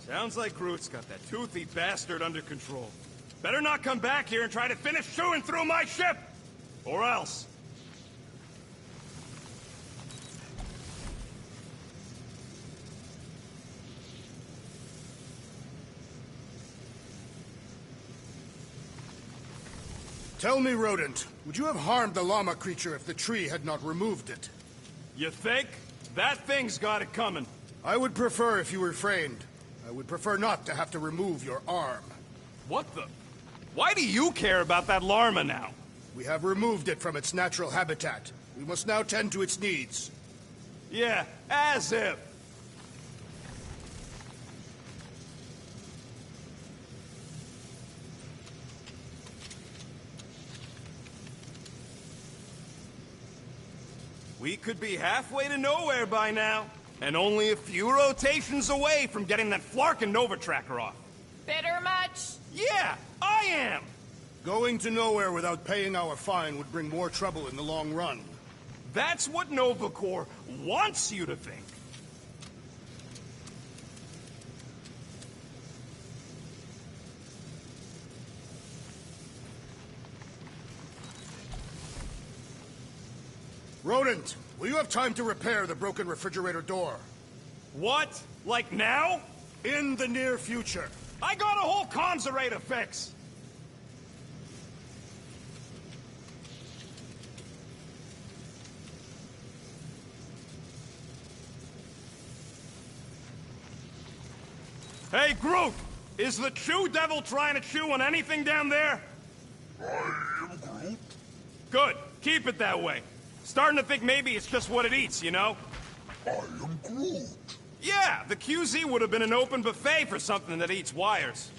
Sounds like Groot's got that toothy bastard under control. Better not come back here and try to finish chewing through my ship! Or else. Tell me, Rodent, would you have harmed the llama creature if the tree had not removed it? You think? That thing's got it coming. I would prefer if you refrained. I would prefer not to have to remove your arm. What the? Why do you care about that llama now? We have removed it from its natural habitat. We must now tend to its needs. Yeah, as if. We could be halfway to nowhere by now, and only a few rotations away from getting that Flarkin Nova Tracker off. Bitter much? Yeah, I am! Going to nowhere without paying our fine would bring more trouble in the long run. That's what Nova Corps wants you to think. Rodent, will you have time to repair the broken refrigerator door? What? Like now? In the near future. I got a whole comms array to fix! Hey, Groot! Is the Chew Devil trying to chew on anything down there? I am Groot. Good. Keep it that way. Starting to think maybe it's just what it eats, you know? I am Groot. Yeah, the QZ would have been an open buffet for something that eats wires.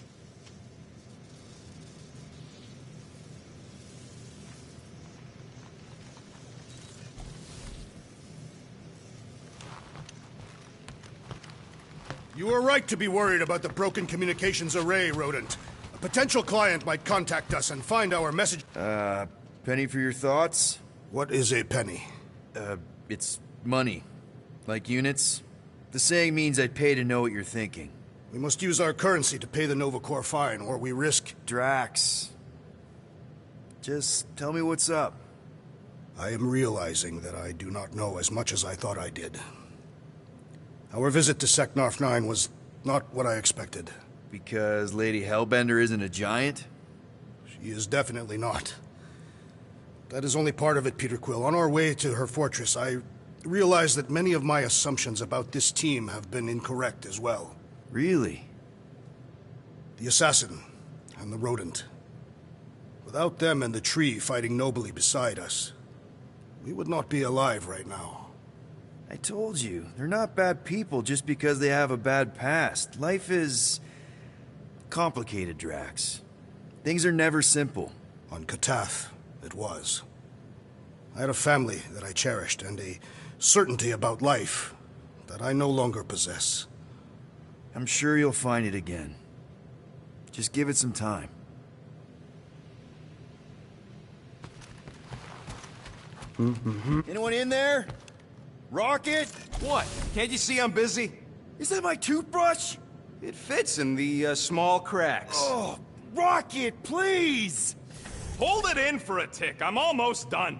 You are right to be worried about the broken communications array, Rodent. A potential client might contact us and find our message. Penny for your thoughts? What is a penny? It's money. Like units. The saying means I'd pay to know what you're thinking. We must use our currency to pay the Nova Corps fine, or we risk... Drax. Just tell me what's up. I am realizing that I do not know as much as I thought I did. Our visit to Seknarf 9 was not what I expected. Because Lady Hellbender isn't a giant? She is definitely not. That is only part of it, Peter Quill. On our way to her fortress, I realized that many of my assumptions about this team have been incorrect as well. Really? The assassin and the rodent. Without them and the tree fighting nobly beside us, we would not be alive right now. I told you, they're not bad people just because they have a bad past. Life is complicated, Drax. Things are never simple. On Katath, it was. I had a family that I cherished and a certainty about life that I no longer possess. I'm sure you'll find it again. Just give it some time. Anyone in there? Rocket? What? Can't you see I'm busy? Is that my toothbrush? It fits in the small cracks. Oh, Rocket, please! Hold it in for a tick. I'm almost done.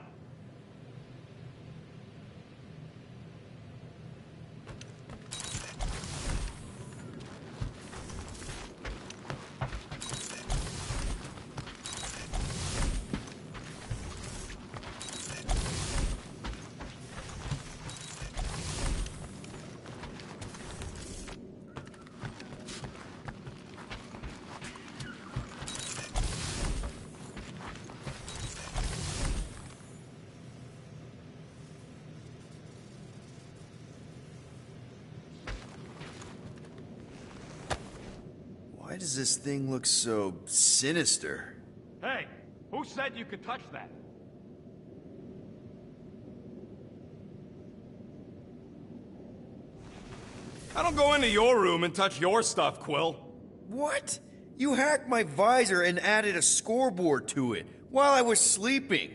Why does this thing look so sinister? Hey, who said you could touch that? I don't go into your room and touch your stuff, Quill. What? You hacked my visor and added a scoreboard to it while I was sleeping.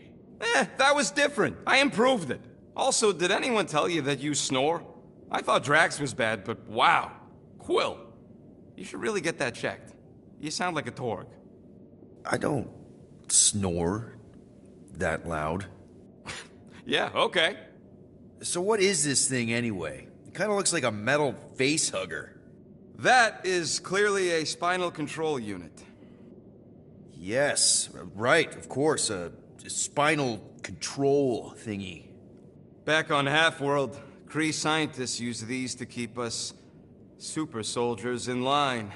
That was different. I improved it. Also, did anyone tell you that you snore? I thought Drax was bad, but wow. Quill. You should really get that checked. You sound like a Torg. I don't snore that loud. Yeah, okay. So what is this thing anyway? It kind of looks like a metal face hugger. That is clearly a spinal control unit. Yes, right, of course, a spinal control thingy. Back on Half-World, Kree scientists use these to keep us super soldiers in line.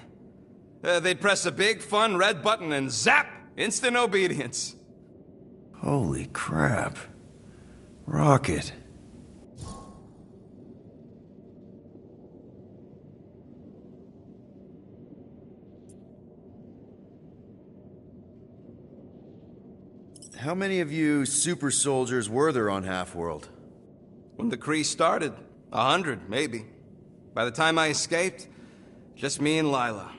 They'd press a big, fun red button and zap! Instant obedience. Holy crap. Rocket. How many of you super soldiers were there on Half-World? When the Kree started, 100, maybe. By the time I escaped, just me and Lila.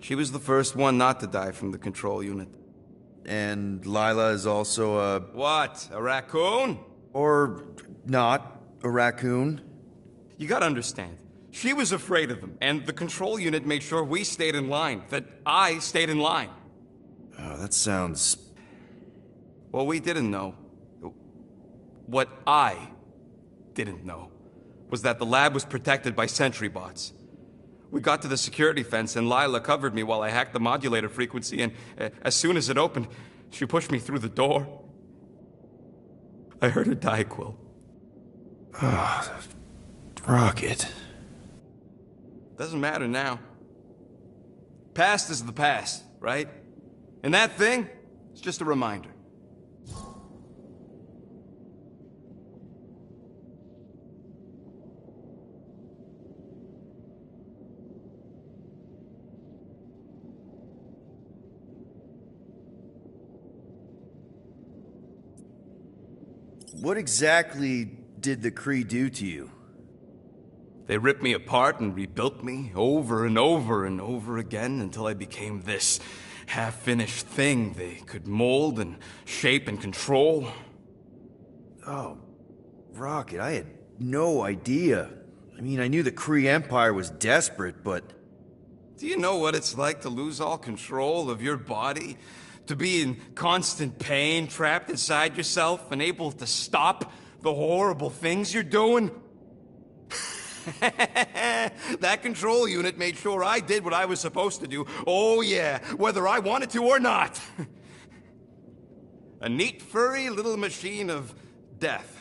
She was the first one not to die from the control unit. And Lila is also a... What? A raccoon? Or not a raccoon? You gotta understand. She was afraid of them, and the control unit made sure we stayed in line. That I stayed in line. Oh, that sounds... What we didn't know, what I didn't know, was that the lab was protected by sentry bots. We got to the security fence and Lila covered me while I hacked the modulator frequency, and as soon as it opened, she pushed me through the door. I heard her die, Quill. Oh, Rocket. Doesn't matter now. Past is the past, right? And that thing, it's just a reminder. What exactly did the Kree do to you? They ripped me apart and rebuilt me over and over and over again until I became this half-finished thing they could mold and shape and control. Oh, Rocket, I had no idea. I mean, I knew the Kree Empire was desperate, but... Do you know what it's like to lose all control of your body? To be in constant pain, trapped inside yourself, unable to stop the horrible things you're doing? That control unit made sure I did what I was supposed to do. Oh yeah, whether I wanted to or not. A neat, furry little machine of death.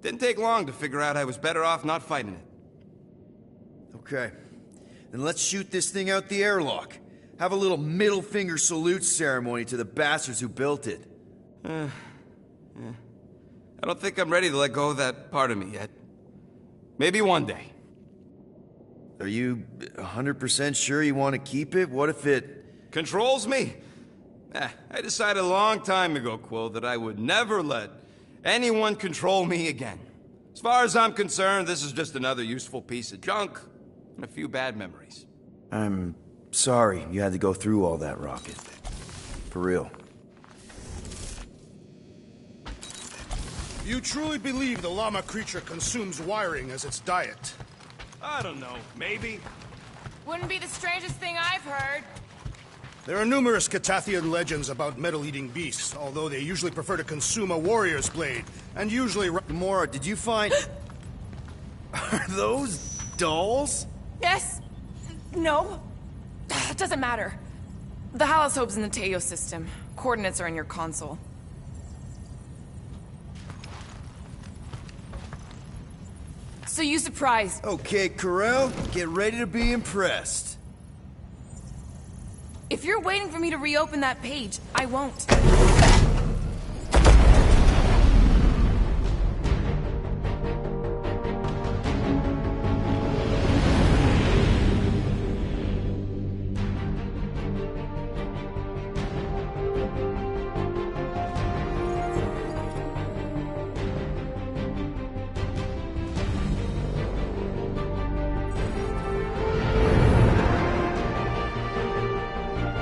Didn't take long to figure out I was better off not fighting it. Okay. Then let's shoot this thing out the airlock. Have a little middle finger salute ceremony to the bastards who built it. Yeah. I don't think I'm ready to let go of that part of me yet. Maybe one day. Are you 100% sure you want to keep it? What if it... Controls me? I decided a long time ago, Quill, that I would never let anyone control me again. As far as I'm concerned, this is just another useful piece of junk and a few bad memories. I'm sorry you had to go through all that, Rocket. For real. You truly believe the llama creature consumes wiring as its diet? I don't know, maybe. Wouldn't be the strangest thing I've heard. There are numerous Catathian legends about metal-eating beasts, although they usually prefer to consume a warrior's blade, and usually... Gamora, did you find... Are those dolls? Yes. No. It doesn't matter. The Halosobe's in the Teo system. Coordinates are in your console. So you surprised. Okay, Carell, get ready to be impressed. If you're waiting for me to reopen that page, I won't.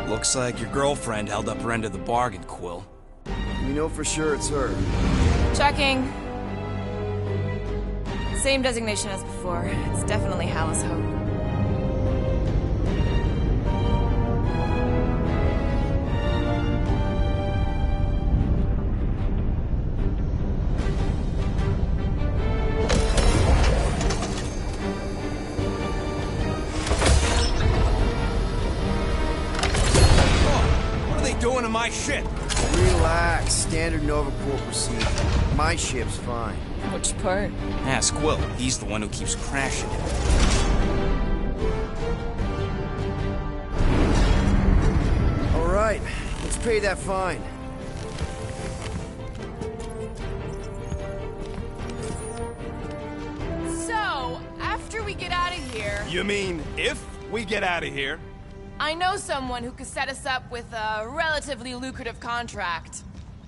Looks like your girlfriend held up her end of the bargain, Quill. We know for sure it's her. Checking. Same designation as before. It's definitely Halosobe. my ship. Relax. Standard Nova Corps procedure. My ship's fine. Which part? Ask Will. He's the one who keeps crashing it. All right, let's pay that fine. So, after we get out of here, You mean if we get out of here? I know someone who could set us up with a relatively lucrative contract.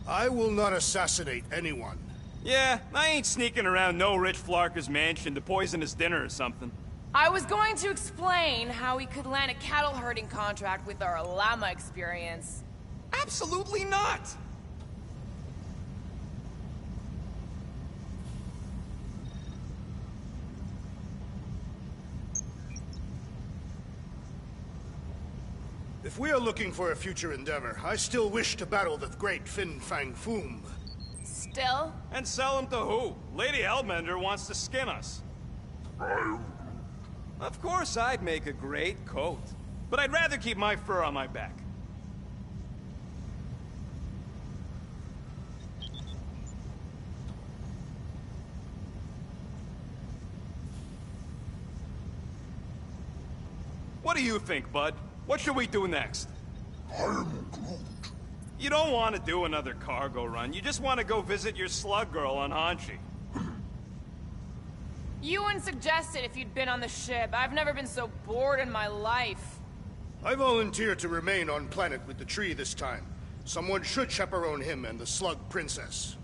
I will not assassinate anyone. Yeah, I ain't sneaking around no rich flarker's mansion to poison his dinner or something. I was going to explain how we could land a cattle herding contract with our llama experience. Absolutely not! If we are looking for a future endeavor, I still wish to battle the great Fin Fang Foom. Still? And sell him to who? Lady Hellbender wants to skin us. Of course I'd make a great coat, but I'd rather keep my fur on my back. What do you think, Bud? What should we do next? I'm Groot. You don't want to do another cargo run. You just want to go visit your slug girl on Hanshi. You wouldn't suggest it if you'd been on the ship. I've never been so bored in my life. I volunteer to remain on planet with the tree this time. Someone should chaperone him and the Slug Princess.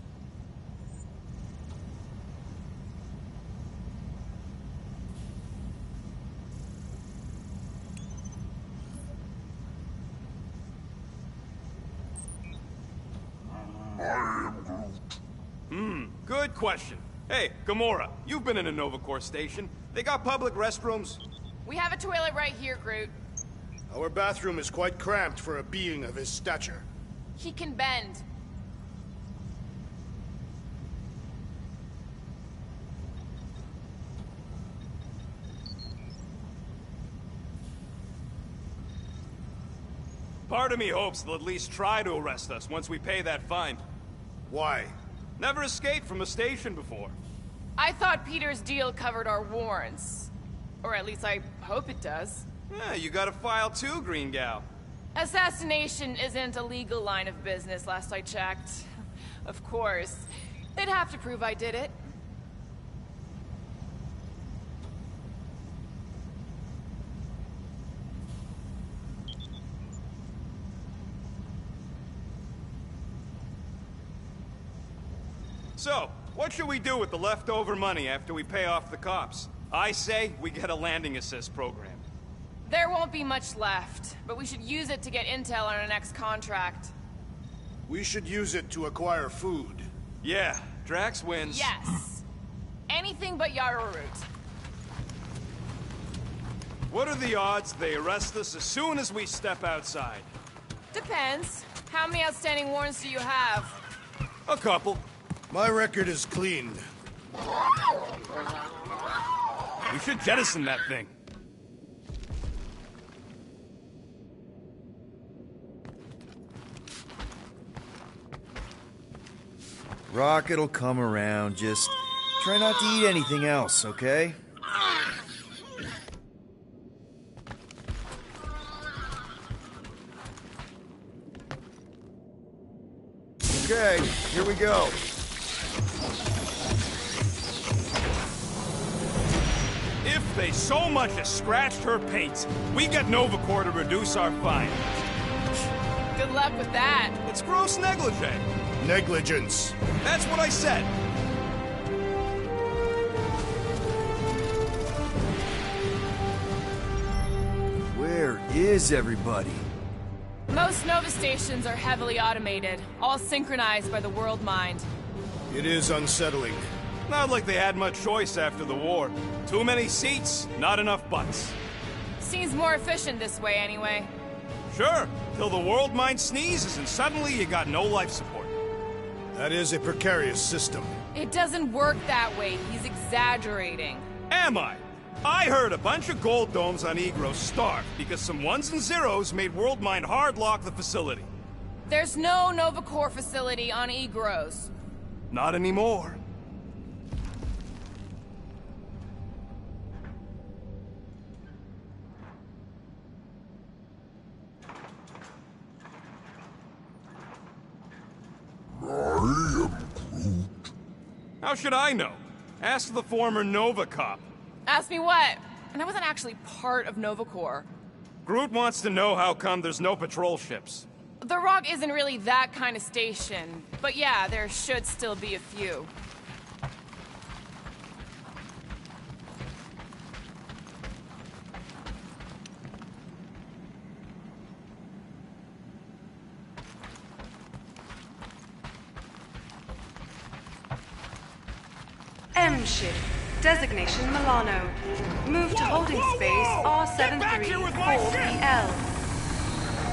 I am Groot. Good question. Hey, Gamora, you've been in a Nova Corps station. They got public restrooms? We have a toilet right here, Groot. Our bathroom is quite cramped for a being of his stature. He can bend. Part of me hopes they'll at least try to arrest us once we pay that fine. Why? Never escaped from a station before. I thought Peter's deal covered our warrants. Or at least I hope it does. Yeah, you got a file too, Green Gal. Assassination isn't a legal line of business, last I checked. Of course. They'd have to prove I did it. So, what should we do with the leftover money after we pay off the cops? I say we get a landing assist program. There won't be much left, but we should use it to get intel on our next contract. We should use it to acquire food. Yeah, Drax wins. Yes. Anything but Yara Root. What are the odds they arrest us as soon as we step outside? Depends. How many outstanding warrants do you have? A couple. My record is clean. We should jettison that thing. Rocket'll come around. Just try not to eat anything else, okay? Okay, here we go. If they so much as scratched her paint, we get Nova Corps to reduce our fine. Good luck with that. It's gross negligee. Negligence. That's what I said. Where is everybody? Most Nova stations are heavily automated, all synchronized by the world mind. It is unsettling. Not like they had much choice after the war. Too many seats, not enough butts. Seems more efficient this way anyway. Sure, till the world mind sneezes and suddenly you got no life support. That is a precarious system. It doesn't work that way. He's exaggerating. Am I? I heard a bunch of gold domes on Egros starved because some ones and zeros made Worldmind hard lock the facility. There's no Nova Corps facility on Egros. Not anymore. How should I know? Ask the former Nova cop. Ask me what? And I wasn't actually part of Nova Corps. Groot wants to know how come there's no patrol ships. The Rock isn't really that kind of station, but yeah, there should still be a few. M ship. Designation Milano. Move to holding space R734BL.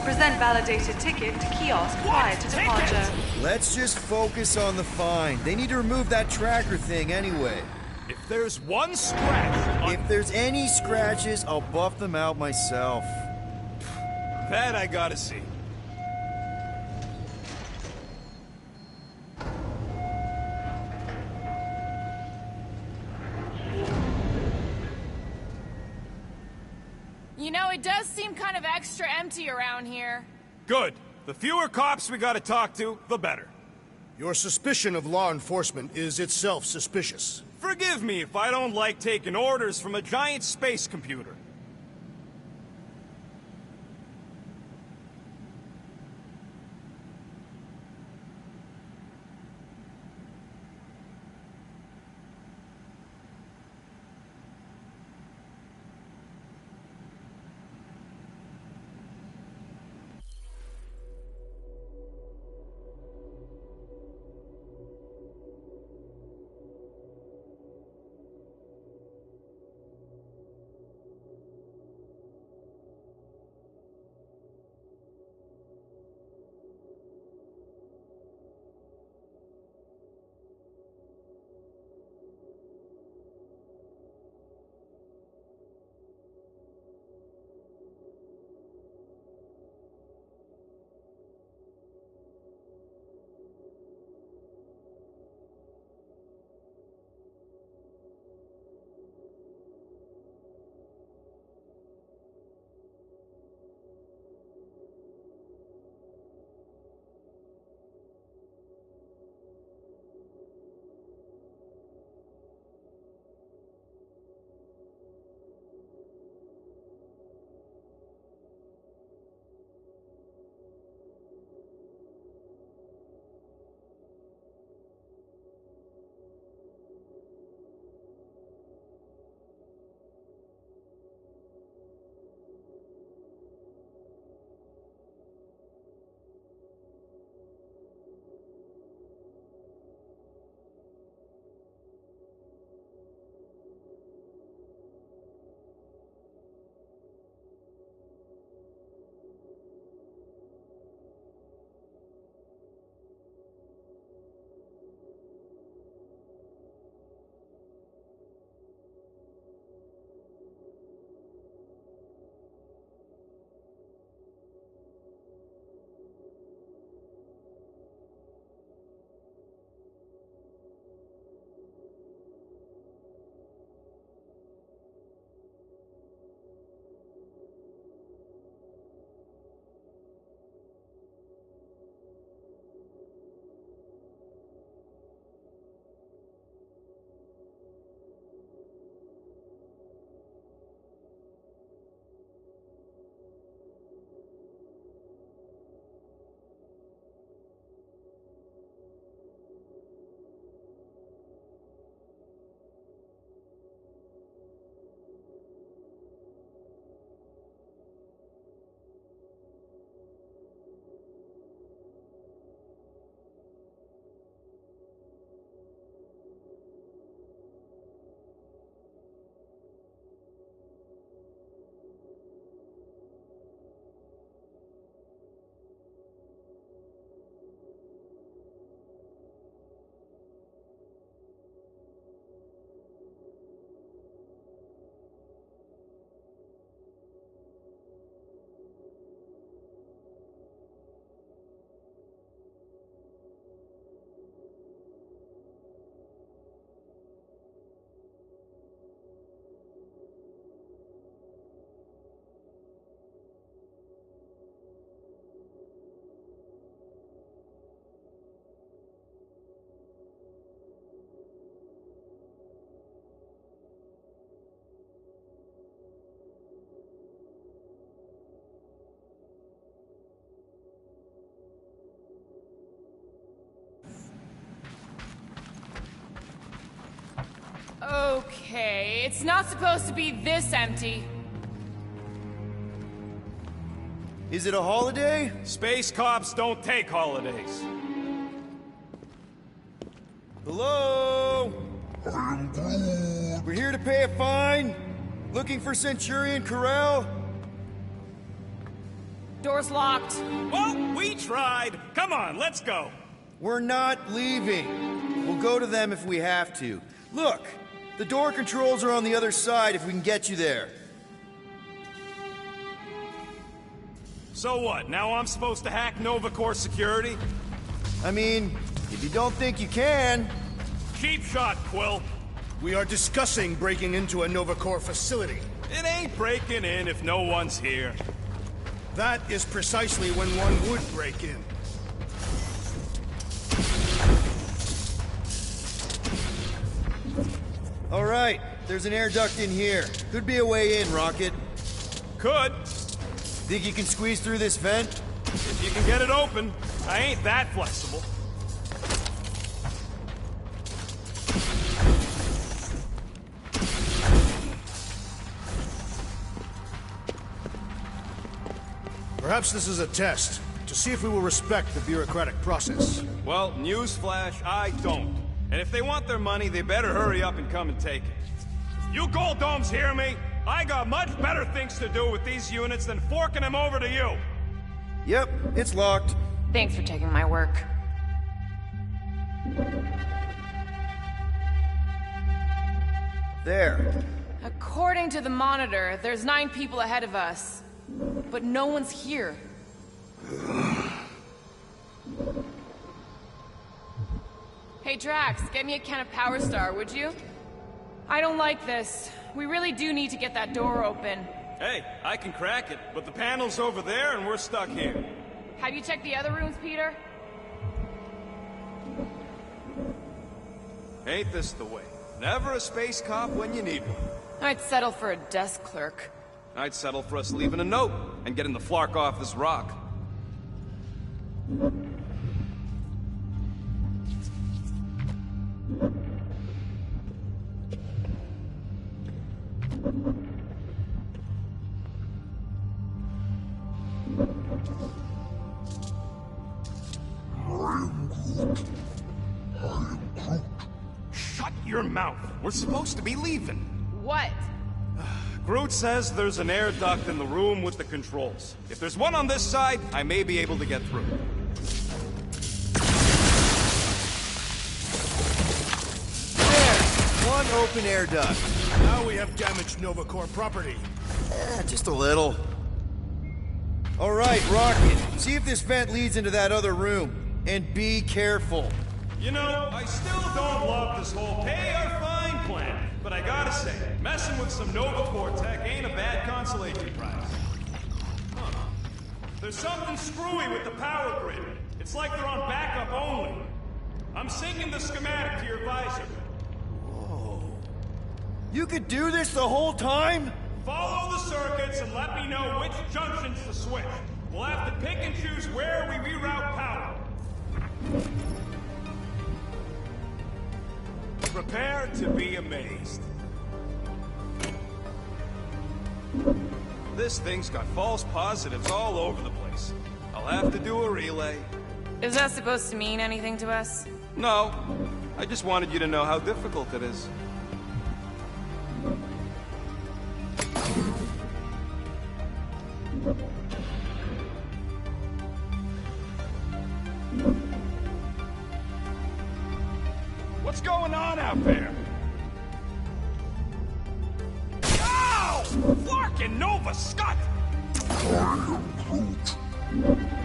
Present validated ticket to kiosk prior to departure. Let's just focus on the find. They need to remove that tracker thing anyway. If there's one scratch... If there's any scratches, I'll buff them out myself. That I gotta see. You know, it does seem kind of extra empty around here. Good. The fewer cops we gotta talk to, the better. Your suspicion of law enforcement is itself suspicious. Forgive me if I don't like taking orders from a giant space computer. Okay, it's not supposed to be this empty. Is it a holiday? Space cops don't take holidays. Hello? I am Groot. We're here to pay a fine. Looking for Centurion Corral? Door's locked. Well, we tried. Come on, let's go. We're not leaving. We'll go to them if we have to. Look, the door controls are on the other side if we can get you there. So what, now I'm supposed to hack Nova Corps security? I mean, if you don't think you can... Cheap shot, Quill. We are discussing breaking into a Nova Corps facility. It ain't breaking in if no one's here. That is precisely when one would break in. All right, there's an air duct in here. Could be a way in, Rocket. Could, Think you can squeeze through this vent? if you can get it open. I ain't that flexible. Perhaps this is a test, to see if we will respect the bureaucratic process. Well, newsflash, I don't. And if they want their money, they better hurry up and come and take it. You Gold Domes hear me? I got much better things to do with these units than forking them over to you. Yep, it's locked. Thanks for taking my work. There. According to the monitor, there's 9 people ahead of us. But no one's here. Hey Drax, get me a can of Power Star, would you? I don't like this. We really do need to get that door open. Hey, I can crack it, but the panel's over there and we're stuck here. Have you checked the other rooms, Peter? Ain't this the way? Never a space cop when you need one. I'd settle for a desk clerk. I'd settle for us leaving a note and getting the flark off this rock. Shut your mouth. We're supposed to be leaving. What? Groot says there's an air duct in the room with the controls. If there's one on this side, I may be able to get through. There! One open air duct. Now we have damaged Nova Corps property. Just a little. All right, Rocket. See if this vent leads into that other room. And be careful. You know, I still don't love this whole pay or fine plan. But I gotta say, messing with some Nova Corps tech ain't a bad consolation prize. Huh. There's something screwy with the power grid. It's like they're on backup only. I'm syncing the schematic to your visor. You could do this the whole time? Follow the circuits and let me know which junctions to switch. We'll have to pick and choose where we reroute power. Prepare to be amazed. This thing's got false positives all over the place. I'll have to do a relay. Is that supposed to mean anything to us? No, I just wanted you to know how difficult it is. What's going on out there? Ow! Flarkin' Nova Scott!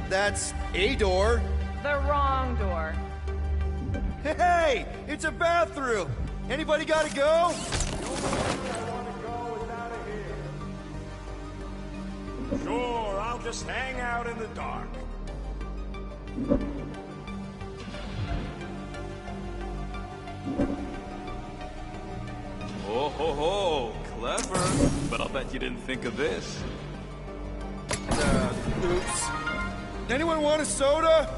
That's a door. The wrong door. Hey, it's a bathroom. Anybody gotta go? Sure, I'll just hang out in the dark. Oh ho ho, clever. But I'll bet you didn't think of this. Oops. Anyone want a soda?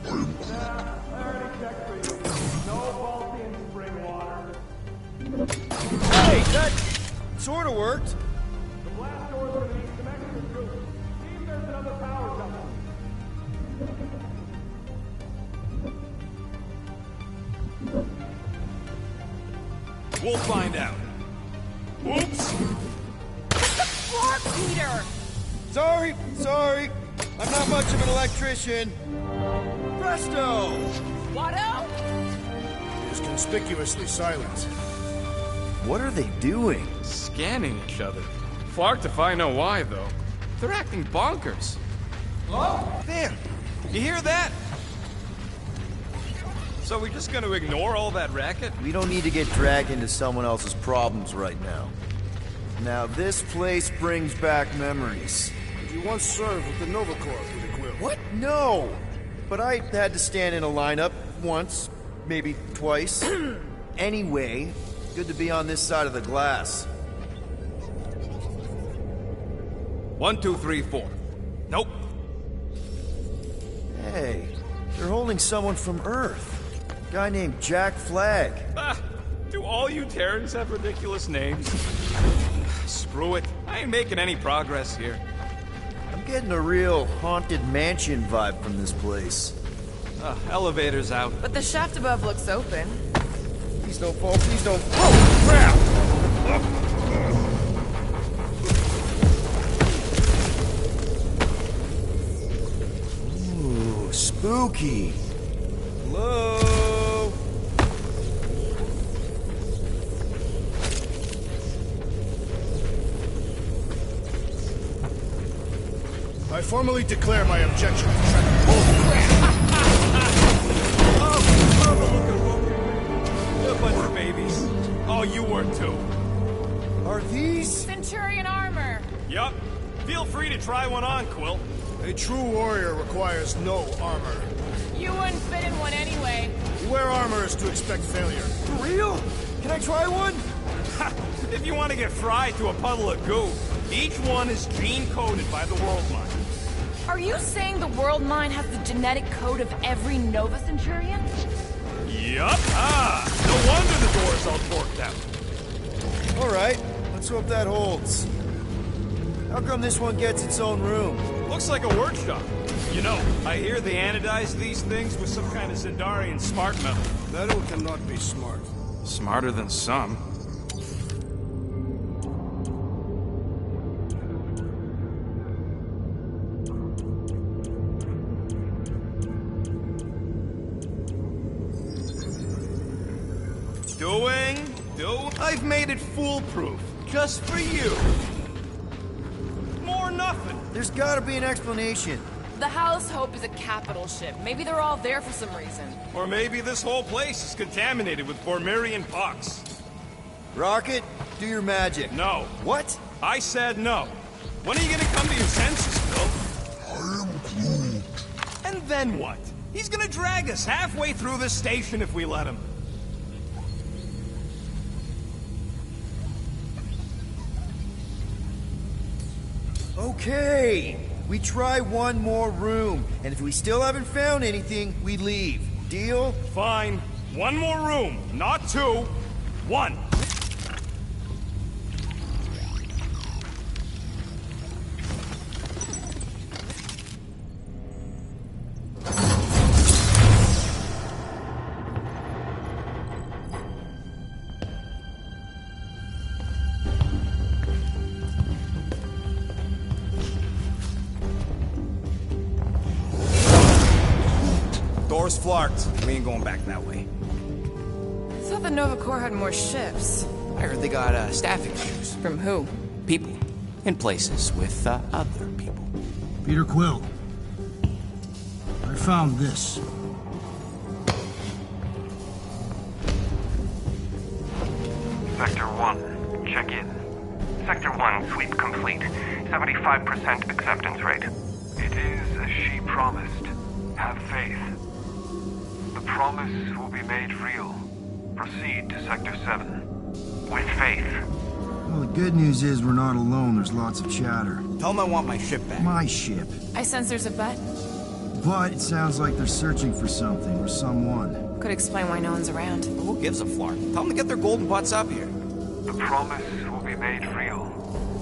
I already checked for you. No faulty in spring water. That sort of worked. The blast doors are being connected to. See if there's another power junction. We'll find out. Oops! Floor, Peter! Sorry. I'm not much of an electrician. Presto! Watto? He is conspicuously silent. What are they doing? Scanning each other. Flark to find out why, though. They're acting bonkers. Oh, there. You hear that? So we're just gonna ignore all that racket? We don't need to get dragged into someone else's problems right now. Now, this place brings back memories. You once served with the Nova Corps, Peter Quill. What? No! But I had to stand in a lineup once, maybe twice. Anyway, good to be on this side of the glass. 1, 2, 3, 4. Nope. Hey, they're holding someone from Earth. Guy named Jack Flag. Do all you Terrans have ridiculous names? Screw it. I ain't making any progress here. I'm getting a real haunted mansion vibe from this place. Elevator's out. But the shaft above looks open. Please don't fall, please don't. Oh, crap! Ooh, spooky. Hello? I formally declare my objection to tracking. Holy crap! You're a bunch of babies. Oh, you were too. Are these? Centurion armor! Yup. Feel free to try one on, Quill. A true warrior requires no armor. You wouldn't fit in one anyway. To wear armor is to expect failure. For real? Can I try one? If you want to get fried to a puddle of goo, each one is gene-coded by the World Mind. Are you saying the World Mine has the genetic code of every Nova Centurion? Yup. No wonder the door's all torqued out. All right, let's hope that holds. How come this one gets its own room? Looks like a workshop. You know, I hear they anodize these things with some kind of Zendarian smart metal. Metal cannot be smart. Smarter than some. I've made it foolproof, just for you. More nothing. There's gotta be an explanation. The House Hope is a capital ship. Maybe they're all there for some reason. Or maybe this whole place is contaminated with Bormirian pox. Rocket, do your magic. No. What? I said no. When are you gonna come to your senses, Phil? I am Groot. And then what? He's gonna drag us halfway through this station if we let him. Okay. We try one more room, and if we still haven't found anything, we leave. Deal? Fine. One more room. Not two. One. Door's flarked. We ain't going back that way. I thought the Nova Corps had more ships. I heard they got staffing issues. From who? People. In places with other people. Peter Quill. I found this. Sector 1, check in. Sector 1, sweep complete. 75% acceptance rate. It is as she promised. Have faith. The promise will be made real. Proceed to Sector 7. With faith. Well, the good news is we're not alone. There's lots of chatter. Tell them I want my ship back. My ship. I sense there's a bet. But it sounds like they're searching for something or someone. Could explain why no one's around. Who gives a flark? Tell them to get their golden butts up here. The promise will be made real.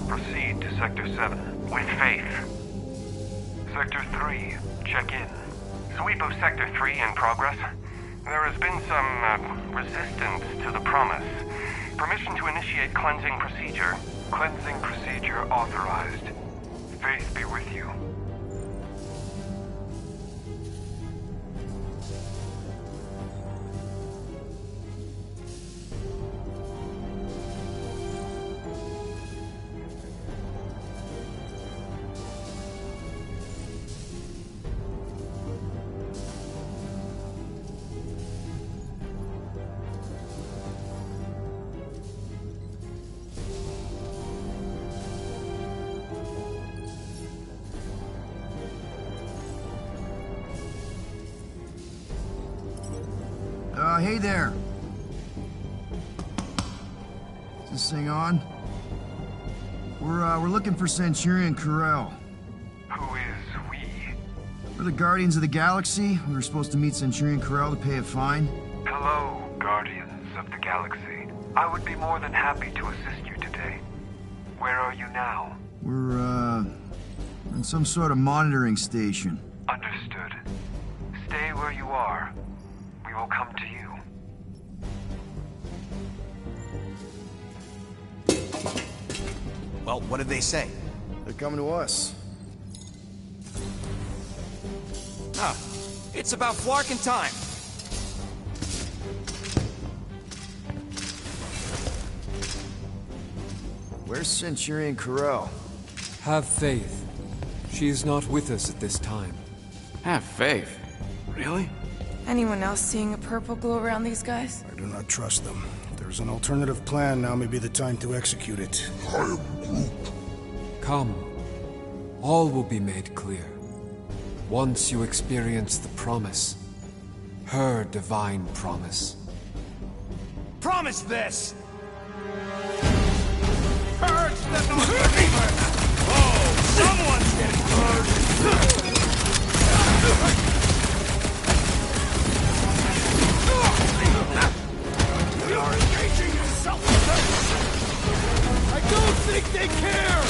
Proceed to Sector 7 with faith. Sector 3, check in. Sweep of Sector 3 in progress. There has been some resistance to the promise. Permission to initiate cleansing procedure. Cleansing procedure authorized. Faith be with you. Hey there. Is this thing on? We're looking for Centurion Carell. Who is we? We're the Guardians of the Galaxy. We were supposed to meet Centurion Carell to pay a fine. Hello, Guardians of the Galaxy. I would be more than happy to assist you today. Where are you now? We're, in some sort of monitoring station. Understood. Stay where you are. We will come to you. Well, what did they say? They're coming to us. Ah, it's about Flarkin time. Where's Centurion Carell? Have faith. She is not with us at this time. Have faith. Really? Anyone else seeing a purple glow around these guys? I do not trust them. If there's an alternative plan, now may be the time to execute it. Come. All will be made clear. Once you experience the promise. Her divine promise. Promise this! Purge the non-believer! Oh, someone's getting purged! We are engaging in self-defense! I don't think they care!